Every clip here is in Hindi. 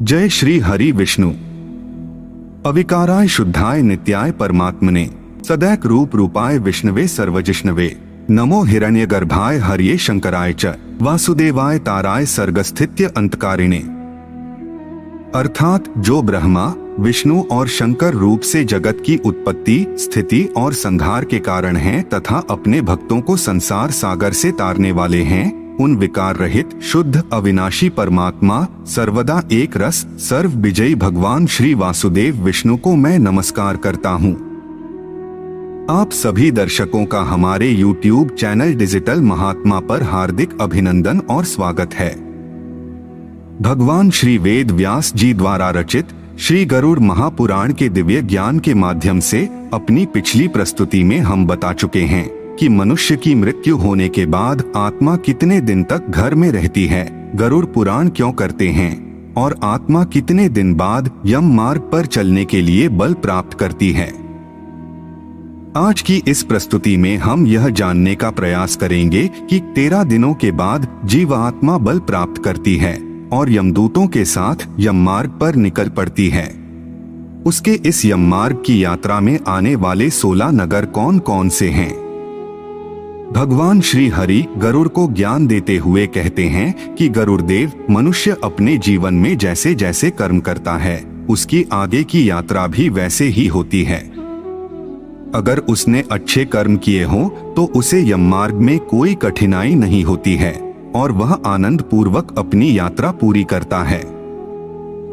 जय श्री हरि विष्णु। अविकाराय शुद्धाय नित्याय परमात्मने सदैक रूप रूपाय विष्णवे सर्वजिष्णवे नमो हिरण्यगर्भाय हर्ये शंकराय च वासुदेवाय ताराय सर्गस्थित्य अंतकारिणे। अर्थात जो ब्रह्मा विष्णु और शंकर रूप से जगत की उत्पत्ति, स्थिति और संहार के कारण हैं तथा अपने भक्तों को संसार सागर से तारने वाले हैं, उन विकार रहित शुद्ध अविनाशी परमात्मा सर्वदा एक रस सर्व विजयी भगवान श्री वासुदेव विष्णु को मैं नमस्कार करता हूँ। आप सभी दर्शकों का हमारे YouTube चैनल डिजिटल महात्मा पर हार्दिक अभिनंदन और स्वागत है। भगवान श्री वेद व्यास जी द्वारा रचित श्री गरुड़ महापुराण के दिव्य ज्ञान के माध्यम से अपनी पिछली प्रस्तुति में हम बता चुके हैं कि मनुष्य की मृत्यु होने के बाद आत्मा कितने दिन तक घर में रहती है, गरुड़ पुराण क्यों करते हैं और आत्मा कितने दिन बाद यम मार्ग पर चलने के लिए बल प्राप्त करती है। आज की इस प्रस्तुति में हम यह जानने का प्रयास करेंगे कि 13 दिनों के बाद जीवात्मा बल प्राप्त करती है और यमदूतों के साथ यम मार्ग पर निकल पड़ती है। उसके इस यम मार्ग की यात्रा में आने वाले 16 नगर कौन कौन से हैं? भगवान श्री हरि गरुड़ को ज्ञान देते हुए कहते हैं कि गरुड़ देव मनुष्य अपने जीवन में जैसे जैसे कर्म करता है उसकी आगे की यात्रा भी वैसे ही होती है। अगर उसने अच्छे कर्म किए हों तो उसे यम मार्ग में कोई कठिनाई नहीं होती है और वह आनंद पूर्वक अपनी यात्रा पूरी करता है।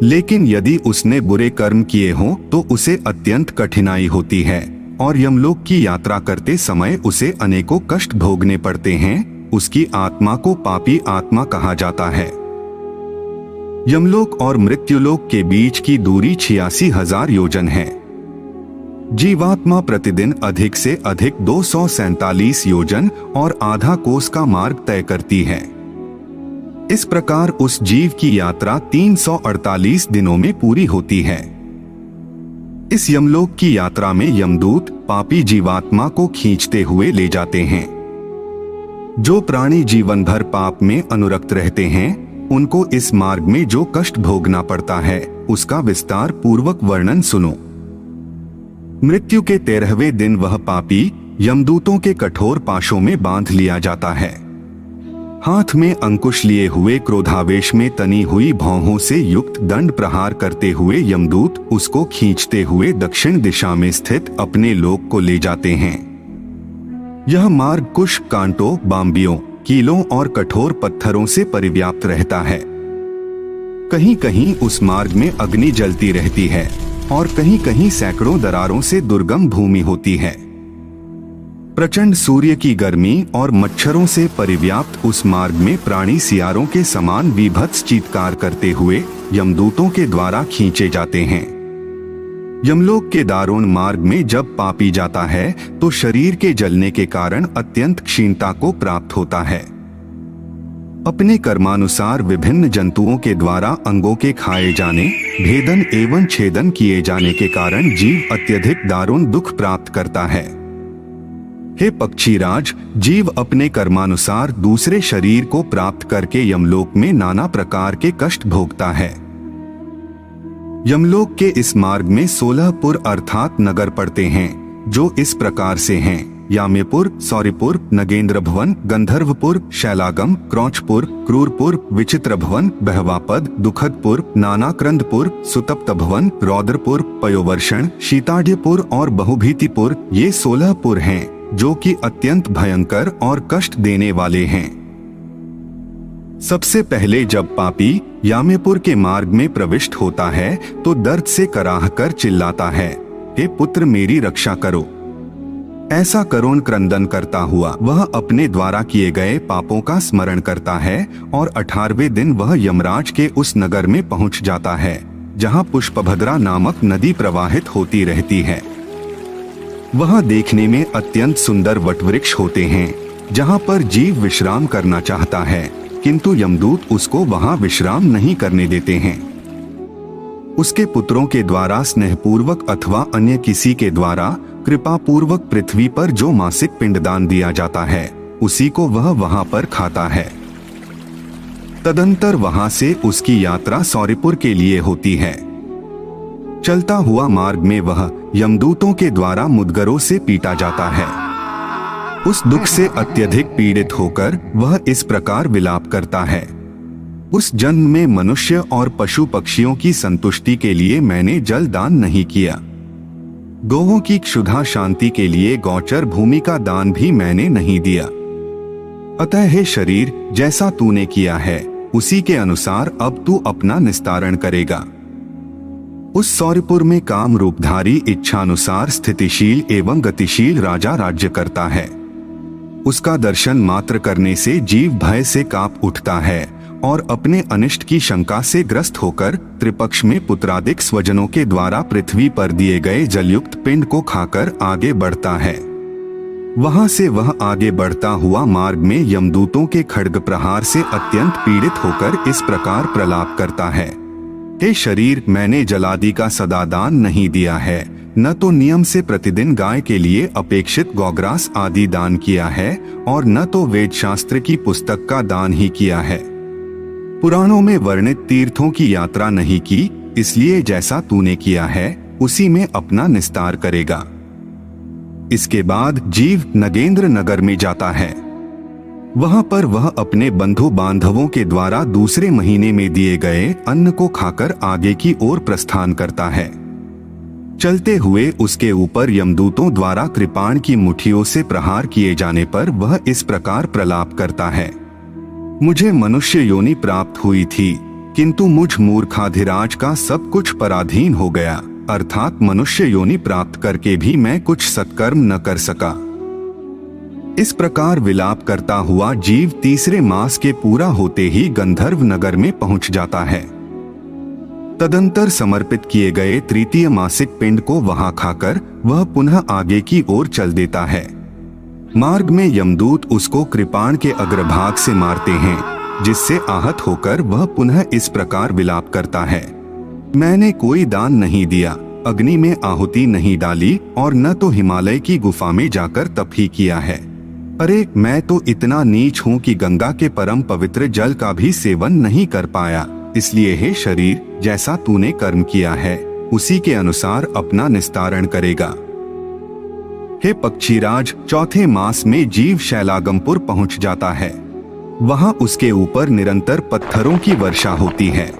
लेकिन यदि उसने बुरे कर्म किए हों तो उसे अत्यंत कठिनाई होती है और यमलोक की यात्रा करते समय उसे अनेकों कष्ट भोगने पड़ते हैं। उसकी आत्मा को पापी आत्मा कहा जाता है। यमलोक और मृत्युलोक के बीच की दूरी 86,000 योजन है। जीवात्मा प्रतिदिन अधिक से अधिक 247 योजन और आधा कोस का मार्ग तय करती है। इस प्रकार उस जीव की यात्रा 348 दिनों में पूरी होती है। इस यमलोक की यात्रा में यमदूत पापी जीवात्मा को खींचते हुए ले जाते हैं। जो प्राणी जीवन भर पाप में अनुरक्त रहते हैं उनको इस मार्ग में जो कष्ट भोगना पड़ता है उसका विस्तार पूर्वक वर्णन सुनो। मृत्यु के 13वें दिन वह पापी यमदूतों के कठोर पाशों में बांध लिया जाता है। हाथ में अंकुश लिए हुए क्रोधावेश में तनी हुई भौहों से युक्त दंड प्रहार करते हुए यमदूत उसको खींचते हुए दक्षिण दिशा में स्थित अपने लोक को ले जाते हैं। यह मार्ग कुश कांटों, बांबियों, कीलों और कठोर पत्थरों से परिव्याप्त रहता है। कहीं कहीं उस मार्ग में अग्नि जलती रहती है और कहीं कहीं सैकड़ों दरारों से दुर्गम भूमि होती है। प्रचंड सूर्य की गर्मी और मच्छरों से परिव्याप्त उस मार्ग में प्राणी सियारों के समान विभत्स चीत्कार करते हुए यमदूतों के द्वारा खींचे जाते हैं। यमलोक के दारुण मार्ग में जब पापी जाता है तो शरीर के जलने के कारण अत्यंत क्षीणता को प्राप्त होता है। अपने कर्मानुसार विभिन्न जंतुओं के द्वारा अंगों के खाए जाने, भेदन एवं छेदन किए जाने के कारण जीव अत्यधिक दारुण दुख प्राप्त करता है। हे पक्षीराज, जीव अपने कर्मानुसार दूसरे शरीर को प्राप्त करके यमलोक में नाना प्रकार के कष्ट भोगता है। यमलोक के इस मार्ग में 16 पुर अर्थात नगर पड़ते हैं जो इस प्रकार से हैं: याम्यपुर, सौरिपुर, नगेंद्रभवन, गंधर्वपुर, शैलागम, क्रौचपुर, क्रूरपुर, विचित्रभवन, बहवापद, दुखदपुर, नानाक्रंदपुर, सुतप्तभवन, रौद्रपुर, पयोवर्षण, शीताढ़्यपुर और बहुभीतिपुर। ये 16 पुर हैं जो कि अत्यंत भयंकर और कष्ट देने वाले हैं। सबसे पहले जब पापी याम्यपुर के मार्ग में प्रविष्ट होता है तो दर्द से कराह कर चिल्लाता है, हे पुत्र मेरी रक्षा करो। ऐसा करुण क्रंदन करता हुआ वह अपने द्वारा किए गए पापों का स्मरण करता है और 18वें दिन वह यमराज के उस नगर में पहुंच जाता है जहां पुष्पभद्रा नामक नदी प्रवाहित होती रहती है। वहां देखने में अत्यंत सुंदर वटवृक्ष होते हैं जहां पर जीव विश्राम करना चाहता है, किंतु यमदूत उसको वहां विश्राम नहीं करने देते हैं। उसके पुत्रों के द्वारा स्नेहपूर्वक अथवा अन्य किसी के द्वारा कृपा पूर्वक पृथ्वी पर जो मासिक पिंडदान दिया जाता है उसी को वह वहां पर खाता है। तदंतर वहां से उसकी यात्रा सौरिपुर के लिए होती है। चलता हुआ मार्ग में वह यमदूतों के द्वारा मुदगरों से पीटा जाता है। उस दुख से अत्यधिक पीड़ित होकर वह इस प्रकार विलाप करता है, उस जन्म में मनुष्य और पशु पक्षियों की संतुष्टि के लिए मैंने जल दान नहीं किया, गौओं की क्षुधा शांति के लिए गौचर भूमि का दान भी मैंने नहीं दिया। अतः हे शरीर, जैसा तूने किया है उसी के अनुसार अब तू अपना निस्तारण करेगा। उस सौरिपुर में काम रूपधारी इच्छानुसार स्थितिशील एवं गतिशील राजा राज्य करता है। उसका दर्शन मात्र करने से जीव भय से कांप उठता है और अपने अनिष्ट की शंका से ग्रस्त होकर त्रिपक्ष में पुत्रादिक स्वजनों के द्वारा पृथ्वी पर दिए गए जलयुक्त पिंड को खाकर आगे बढ़ता है। वहां से वह आगे बढ़ता हुआ मार्ग में यमदूतों के खड्ग प्रहार से अत्यंत पीड़ित होकर इस प्रकार प्रलाप करता है, हे शरीर, मैंने जलादि का सदा दान नहीं दिया है, न तो नियम से प्रतिदिन गाय के लिए अपेक्षित गौग्रास आदि दान किया है और न तो वेद शास्त्र की पुस्तक का दान ही किया है। पुराणों में वर्णित तीर्थों की यात्रा नहीं की, इसलिए जैसा तूने किया है उसी में अपना निस्तार करेगा। इसके बाद जीव नगेंद्र नगर में जाता है। वहां पर वह अपने बंधु बांधवों के द्वारा दूसरे महीने में दिए गए अन्न को खाकर आगे की ओर प्रस्थान करता है। चलते हुए उसके ऊपर यमदूतों द्वारा कृपाण की मुट्ठियों से प्रहार किए जाने पर वह इस प्रकार प्रलाप करता है, मुझे मनुष्य योनि प्राप्त हुई थी, किंतु मुझ मूर्खाधिराज का सब कुछ पराधीन हो गया, अर्थात मनुष्य योनि प्राप्त करके भी मैं कुछ सत्कर्म न कर सका। इस प्रकार विलाप करता हुआ जीव तीसरे मास के पूरा होते ही गंधर्व नगर में पहुंच जाता है। तदंतर समर्पित किए गए तृतीय मासिक पिंड को वहां खाकर वह पुनः आगे की ओर चल देता है। मार्ग में यमदूत उसको कृपाण के अग्रभाग से मारते हैं, जिससे आहत होकर वह पुनः इस प्रकार विलाप करता है, मैंने कोई दान नहीं दिया, अग्नि में आहुति नहीं डाली और न तो हिमालय की गुफा में जाकर तप ही किया है। अरे, मैं तो इतना नीच हूँ कि गंगा के परम पवित्र जल का भी सेवन नहीं कर पाया। इसलिए हे शरीर, जैसा तूने कर्म किया है उसी के अनुसार अपना निस्तारण करेगा। हे पक्षीराज, चौथे मास में जीव शैलागमपुर पहुँच जाता है। वहाँ उसके ऊपर निरंतर पत्थरों की वर्षा होती है।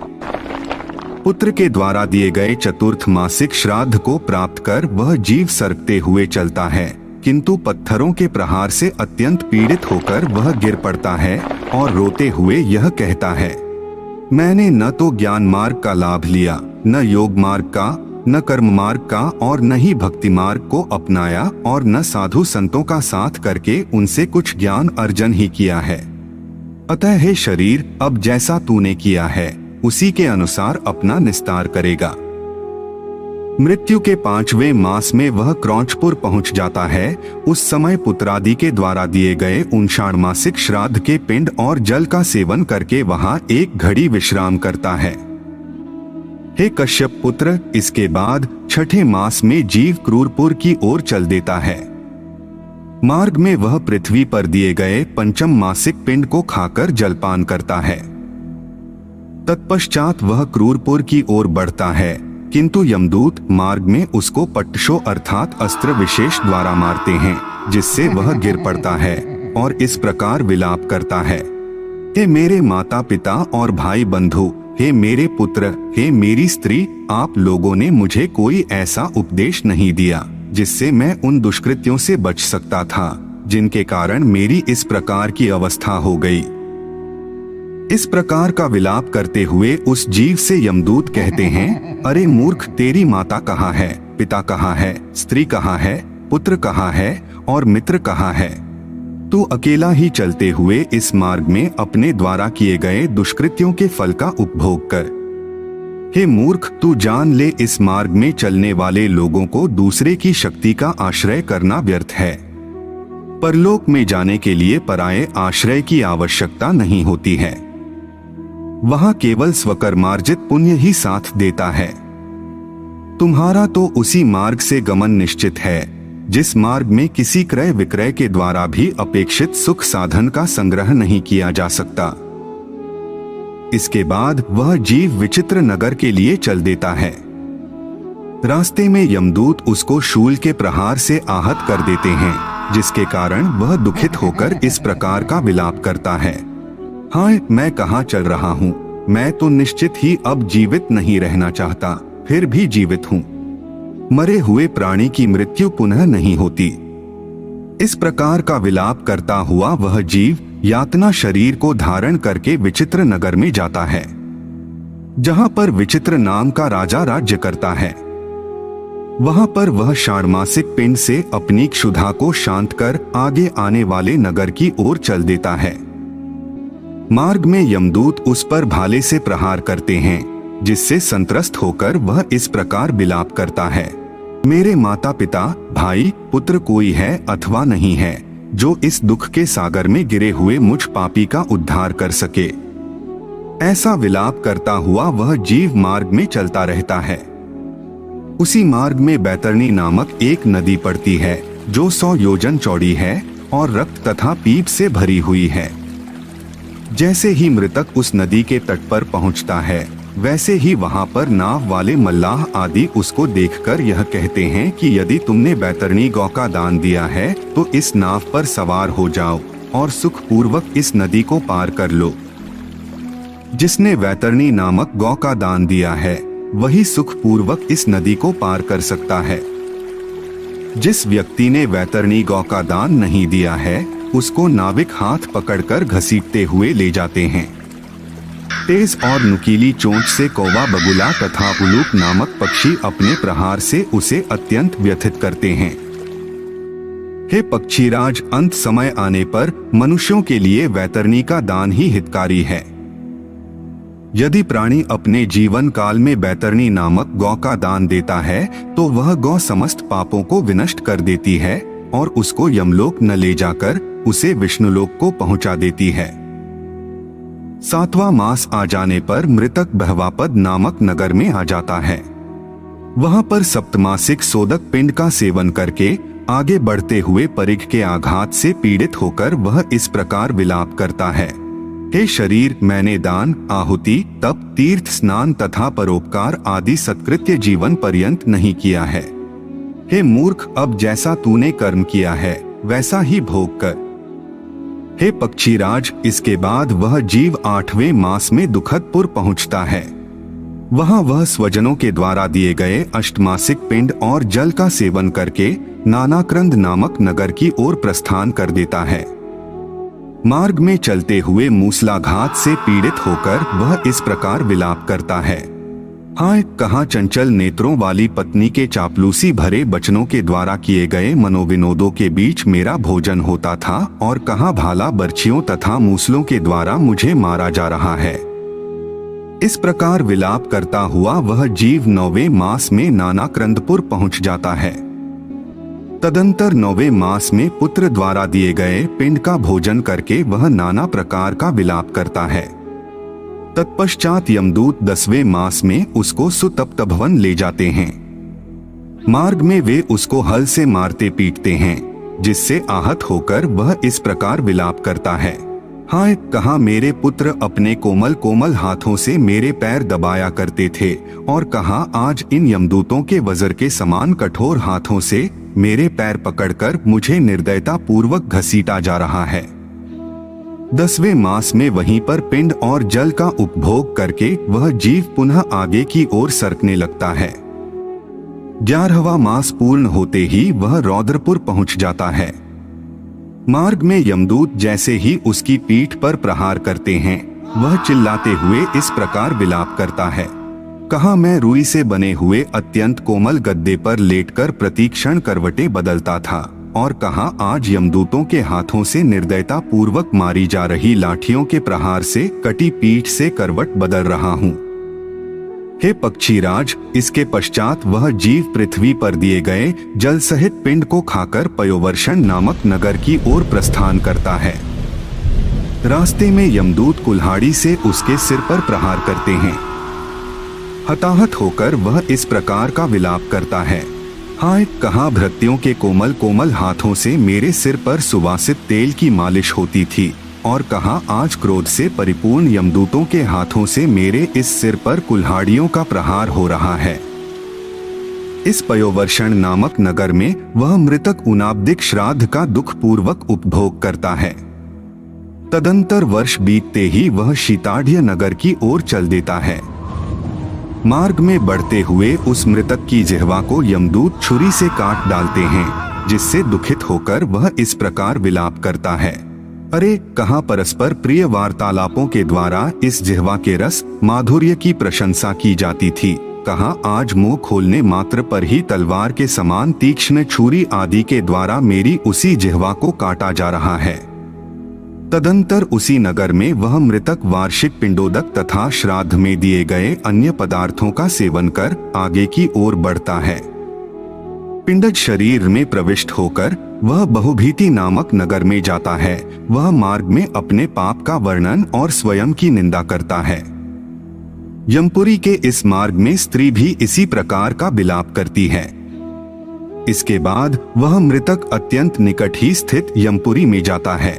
पुत्र के द्वारा दिए गए चतुर्थ मासिक श्राद्ध को प्राप्त कर वह जीव सरकते हुए चलता है, किंतु पत्थरों के प्रहार से अत्यंत पीड़ित होकर वह गिर पड़ता है और रोते हुए यह कहता है, मैंने न तो ज्ञान मार्ग का लाभ लिया, न योग मार्ग का, न कर्म मार्ग का और न ही भक्ति मार्ग को अपनाया और न साधु संतों का साथ करके उनसे कुछ ज्ञान अर्जन ही किया है। अतः हे शरीर, अब जैसा तूने किया है उसी के अनुसार अपना निस्तार करेगा। मृत्यु के 5वें मास में वह क्रौंचपुर पहुंच जाता है। उस समय पुत्रादि के द्वारा दिए गए 59 मासिक श्राद्ध के पिंड और जल का सेवन करके वहां एक घड़ी विश्राम करता है। हे कश्यप पुत्र, इसके बाद छठे मास में जीव क्रूरपुर की ओर चल देता है। मार्ग में वह पृथ्वी पर दिए गए 5म मासिक पिंड को खाकर जलपान करता है। तत्पश्चात वह क्रूरपुर की ओर बढ़ता है, किंतु यमदूत मार्ग में उसको पट्टशो अर्थात अस्त्र विशेष द्वारा मारते हैं, जिससे वह गिर पड़ता है और इस प्रकार विलाप करता है, हे मेरे माता पिता और भाई बंधु, हे मेरे पुत्र, हे मेरी स्त्री, आप लोगों ने मुझे कोई ऐसा उपदेश नहीं दिया जिससे मैं उन दुष्कृत्यों से बच सकता था जिनके कारण मेरी इस प्रकार की अवस्था हो गई। इस प्रकार का विलाप करते हुए उस जीव से यमदूत कहते हैं, अरे मूर्ख, तेरी माता कहाँ है, पिता कहाँ है, स्त्री कहाँ है, पुत्र कहाँ है और मित्र कहाँ है? तू अकेला ही चलते हुए इस मार्ग में अपने द्वारा किए गए दुष्कृत्यों के फल का उपभोग कर। हे मूर्ख, तू जान ले, इस मार्ग में चलने वाले लोगों को दूसरे की शक्ति का आश्रय करना व्यर्थ है। परलोक में जाने के लिए पराये आश्रय की आवश्यकता नहीं होती है। वहां केवल स्वकर्मार्जित पुण्य ही साथ देता है। तुम्हारा तो उसी मार्ग से गमन निश्चित है जिस मार्ग में किसी क्रय विक्रय के द्वारा भी अपेक्षित सुख साधन का संग्रह नहीं किया जा सकता। इसके बाद वह जीव विचित्र नगर के लिए चल देता है। रास्ते में यमदूत उसको शूल के प्रहार से आहत कर देते हैं, जिसके कारण वह दुखित होकर इस प्रकार का विलाप करता है। हाय, मैं कहाँ चल रहा हूँ? मैं तो निश्चित ही अब जीवित नहीं रहना चाहता, फिर भी जीवित हूँ। मरे हुए प्राणी की मृत्यु पुनः नहीं होती। इस प्रकार का विलाप करता हुआ वह जीव यातना शरीर को धारण करके विचित्र नगर में जाता है, जहाँ पर विचित्र नाम का राजा राज्य करता है। वहां पर वह षाण्मासिक पिंड से अपनी क्षुधा को शांत कर आगे आने वाले नगर की ओर चल देता है। मार्ग में यमदूत उस पर भाले से प्रहार करते हैं, जिससे संत्रस्त होकर वह इस प्रकार विलाप करता है, मेरे माता पिता, भाई, पुत्र कोई है अथवा नहीं है जो इस दुख के सागर में गिरे हुए मुझ पापी का उद्धार कर सके। ऐसा विलाप करता हुआ वह जीव मार्ग में चलता रहता है। उसी मार्ग में बैतरणी नामक एक नदी पड़ती है, जो 100 योजन चौड़ी है और रक्त तथा पीप से भरी हुई है। जैसे ही मृतक उस नदी के तट पर पहुंचता है, वैसे ही वहां पर नाव वाले मल्लाह आदि उसको देखकर यह कहते हैं कि यदि तुमने बैतरणी गौ का दान दिया है तो इस नाव पर सवार हो जाओ और सुखपूर्वक इस नदी को पार कर लो। जिसने बैतरणी नामक गौ का दान दिया है वही सुखपूर्वक इस नदी को पार कर सकता है। जिस व्यक्ति ने बैतरणी गौ का दान नहीं दिया है उसको नाविक हाथ पकड़कर घसीटते हुए ले जाते हैं। तेज और नुकीली चोंच से कौवा, बगुला तथा उलूक नामक पक्षी अपने प्रहार से उसे अत्यंत व्यथित करते हैं। हे पक्षीराज, अंत समय आने पर मनुष्यों के लिए बैतरणी का दान ही हितकारी है। यदि प्राणी अपने जीवन काल में बैतरणी नामक गौ का दान देता है तो वह गौ समस्त पापों को विनष्ट कर देती है और उसको यमलोक न ले जाकर उसे विष्णुलोक को पहुंचा देती है। 7वां मास आ जाने पर मृतक बहवापद नामक नगर में आ जाता है। वहां पर सप्तमासिक सोदक पिंड का सेवन करके आगे बढ़ते हुए परिघ के आघात से पीड़ित होकर वह इस प्रकार विलाप करता है, हे शरीर, मैंने दान, आहुति, तप, तीर्थ स्नान तथा परोपकार आदि सत्कृत्य जीवन पर्यंत नहीं किया है। हे मूर्ख, अब जैसा तूने कर्म किया है वैसा ही भोग कर। हे पक्षीराज, इसके बाद वह जीव 8वें मास में दुखदपुर पहुंचता है। वहां वह स्वजनों के द्वारा दिए गए अष्टमासिक पिंड और जल का सेवन करके नानाक्रंद नामक नगर की ओर प्रस्थान कर देता है। मार्ग में चलते हुए मूसलाघात से पीड़ित होकर वह इस प्रकार विलाप करता है, हाय, कहाँ चंचल नेत्रों वाली पत्नी के चापलूसी भरे बचनों के द्वारा किए गए मनोविनोदों के बीच मेरा भोजन होता था और कहाँ भाला बर्छियों तथा मूसलों के द्वारा मुझे मारा जा रहा है। इस प्रकार विलाप करता हुआ वह जीव 9वें मास में नानाक्रंदपुर पहुंच जाता है। तदंतर 9वें मास में पुत्र द्वारा दिए गए पिंड का भोजन करके वह नाना प्रकार का विलाप करता है। तत्पश्चात यमदूत 10वें मास में उसको सुतप्त भवन ले जाते हैं। मार्ग में वे उसको हल से मारते पीटते हैं, जिससे आहत होकर वह इस प्रकार विलाप करता है, हाय, कहाँ मेरे पुत्र अपने कोमल कोमल हाथों से मेरे पैर दबाया करते थे और कहाँ आज इन यमदूतों के वज्र के समान कठोर हाथों से मेरे पैर पकड़कर मुझे निर्दयता पूर्वक घसीटा जा रहा है। 10वें मास में वहीं पर पिंड और जल का उपभोग करके वह जीव पुनः आगे की ओर सरकने लगता है। 11वां मास पूर्ण होते ही वह रौद्रपुर पहुंच जाता है। मार्ग में यमदूत जैसे ही उसकी पीठ पर प्रहार करते हैं, वह चिल्लाते हुए इस प्रकार विलाप करता है, कहाँ मैं रुई से बने हुए अत्यंत कोमल गद्दे पर लेटकर प्रतिक्षण करवटें बदलता था और कहाँ आज यमदूतों के हाथों से निर्दयता पूर्वक मारी जा रही लाठियों के प्रहार से कटी पीठ से करवट बदल रहा हूँ। हे पक्षीराज, इसके पश्चात वह जीव पृथ्वी पर दिए गए जल सहित पिंड को खाकर पयोवर्षण नामक नगर की ओर प्रस्थान करता है। रास्ते में यमदूत कुल्हाड़ी से उसके सिर पर प्रहार करते हैं। हताहत होकर वह इस प्रकार का विलाप करता है, हाय, कहाँ भृत्यों के कोमल कोमल हाथों से मेरे सिर पर सुवासित तेल की मालिश होती थी और कहा, आज क्रोध से परिपूर्ण यमदूतों के हाथों से मेरे इस सिर पर कुल्हाड़ियों का प्रहार हो रहा है। इस पयोवर्षण नामक नगर में वह मृतक उनाब्दिक श्राद्ध का दुख पूर्वक उपभोग करता है। तदंतर वर्ष बीतते ही वह शीताढ़्य नगर की ओर चल देता है। मार्ग में बढ़ते हुए उस मृतक की जिह्वा को यमदूत छुरी से काट डालते हैं, जिससे दुखित होकर वह इस प्रकार विलाप करता है, अरे कहाँ परस्पर प्रिय वार्तालापों के द्वारा इस जिह्वा के रस माधुर्य की प्रशंसा की जाती थी, कहाँ आज मुंह खोलने मात्र पर ही तलवार के समान तीक्ष्ण छुरी आदि के द्वारा मेरी उसी जिह्वा को काटा जा रहा है। तदंतर उसी नगर में वह मृतक वार्षिक पिंडोदक तथा श्राद्ध में दिए गए अन्य पदार्थों का सेवन कर आगे की ओर बढ़ता है। पिंडज शरीर में प्रविष्ट होकर वह बहुभीति नामक नगर में जाता है। वह मार्ग में अपने पाप का वर्णन और स्वयं की निंदा करता है। यमपुरी के इस मार्ग में स्त्री भी इसी प्रकार का विलाप करती है। इसके बाद वह मृतक अत्यंत निकट ही स्थित यमपुरी में जाता है।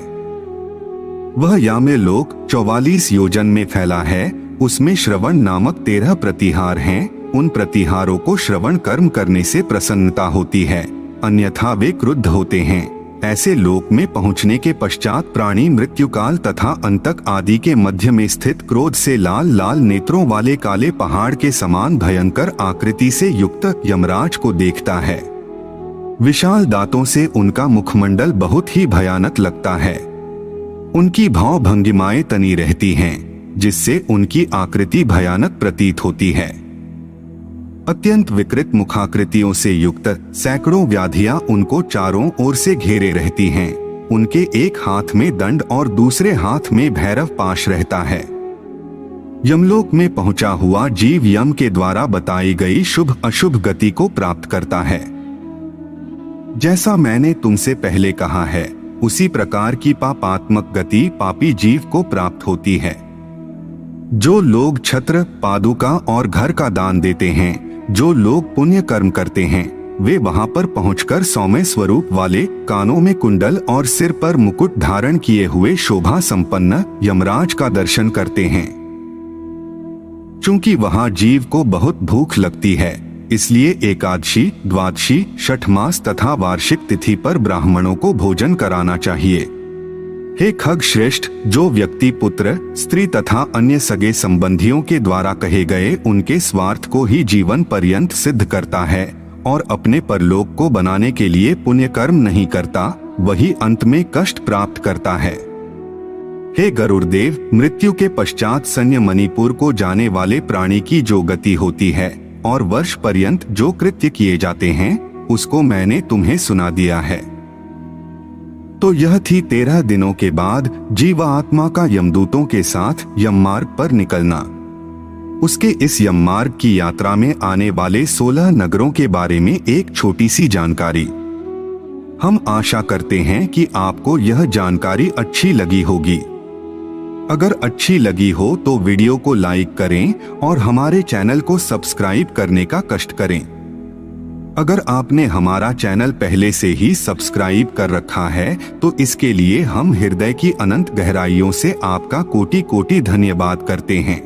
वह याम्य लोक 44 योजन में फैला है। उसमें श्रवण नामक 13 प्रतिहार हैं। उन प्रतिहारों को श्रवण कर्म करने से प्रसन्नता होती है, अन्यथा वे क्रुद्ध होते हैं। ऐसे लोक में पहुंचने के पश्चात प्राणी मृत्युकाल तथा अंतक आदि के मध्य में स्थित क्रोध से लाल लाल नेत्रों वाले काले पहाड़ के समान भयंकर आकृति से युक्त यमराज को देखता है। विशाल दांतों से उनका मुखमंडल बहुत ही भयानक लगता है। उनकी भाव भंगिमाएं तनी रहती हैं, जिससे उनकी आकृति भयानक प्रतीत होती है। अत्यंत विकृत मुखाकृतियों से युक्त सैकड़ों व्याधियां उनको चारों ओर से घेरे रहती हैं। उनके एक हाथ में दंड और दूसरे हाथ में भैरव पाश रहता है। यमलोक में पहुंचा हुआ जीव यम के द्वारा बताई गई शुभ अशुभ गति को प्राप्त करता है। जैसा मैंने तुमसे पहले कहा है, उसी प्रकार की पापात्मक गति पापी जीव को प्राप्त होती है। जो लोग छत्र, पादुका और घर का दान देते हैं, जो लोग पुण्य कर्म करते हैं, वे वहां पर पहुंचकर सौम्य स्वरूप वाले, कानों में कुंडल और सिर पर मुकुट धारण किए हुए शोभा संपन्न यमराज का दर्शन करते हैं। चूंकि वहां जीव को बहुत भूख लगती है, इसलिए एकादशी, द्वादशी, छठ मास तथा वार्षिक तिथि पर ब्राह्मणों को भोजन कराना चाहिए। हे खग श्रेष्ठ, जो व्यक्ति पुत्र, स्त्री तथा अन्य सगे संबंधियों के द्वारा कहे गए उनके स्वार्थ को ही जीवन पर्यंत सिद्ध करता है और अपने परलोक को बनाने के लिए पुण्य कर्म नहीं करता, वही अंत में कष्ट प्राप्त करता है। हे गरुड़देव, मृत्यु के पश्चात सन्य मणिपुर को जाने वाले प्राणी की जो गति होती है और वर्ष पर्यंत जो कृत्य किए जाते हैं, उसको मैंने तुम्हें सुना दिया है। तो यह थी 13 दिनों के बाद जीवात्मा का यमदूतों के साथ यम मार्ग पर निकलना। उसके इस यम मार्ग की यात्रा में आने वाले 16 नगरों के बारे में एक छोटी सी जानकारी। हम आशा करते हैं कि आपको यह जानकारी अच्छी लगी होगी। अगर अच्छी लगी हो तो वीडियो को लाइक करें और हमारे चैनल को सब्सक्राइब करने का कष्ट करें। अगर आपने हमारा चैनल पहले से ही सब्सक्राइब कर रखा है तो इसके लिए हम हृदय की अनंत गहराइयों से आपका कोटि कोटि धन्यवाद करते हैं।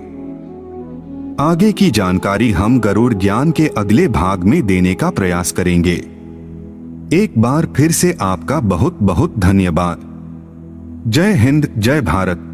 आगे की जानकारी हम गरुड़ ज्ञान के अगले भाग में देने का प्रयास करेंगे। एक बार फिर से आपका बहुत बहुत धन्यवाद। जय हिंद, जय भारत।